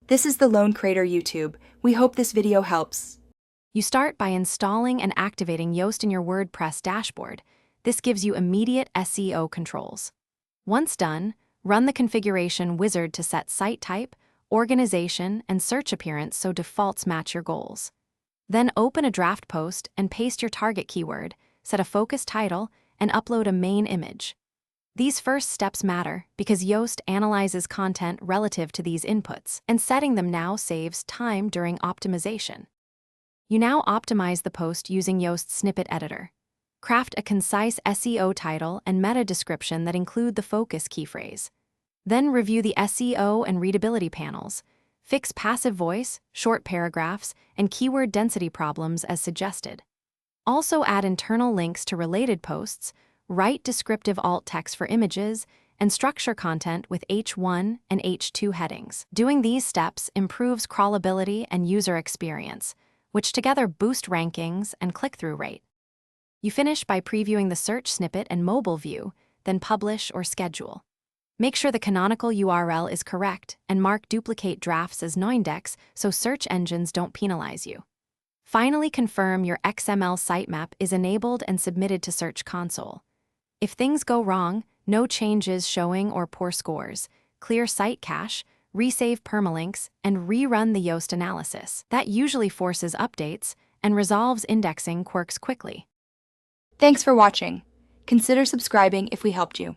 This is the Lone Creator YouTube. We hope this video helps. You start by installing and activating Yoast in your WordPress dashboard. This gives you immediate SEO controls. Once done, run the configuration wizard to set site type, organization, and search appearance so defaults match your goals. Then open a draft post and paste your target keyword, set a focus title, and upload a main image. These first steps matter because Yoast analyzes content relative to these inputs, and setting them now saves time during optimization. You now optimize the post using Yoast Snippet Editor. Craft a concise SEO title and meta description that include the focus key phrase. Then review the SEO and readability panels. Fix passive voice, short paragraphs, and keyword density problems as suggested. Also add internal links to related posts, write descriptive alt text for images, and structure content with H1 and H2 headings. Doing these steps improves crawlability and user experience, which together boost rankings and click-through rate. You finish by previewing the search snippet and mobile view, then publish or schedule. Make sure the canonical URL is correct and mark duplicate drafts as noindex so search engines don't penalize you. Finally, confirm your XML sitemap is enabled and submitted to Search Console. If things go wrong, no changes showing or poor scores, clear site cache, resave permalinks, and rerun the Yoast analysis. That usually forces updates and resolves indexing quirks quickly. Thanks for watching. Consider subscribing if we helped you.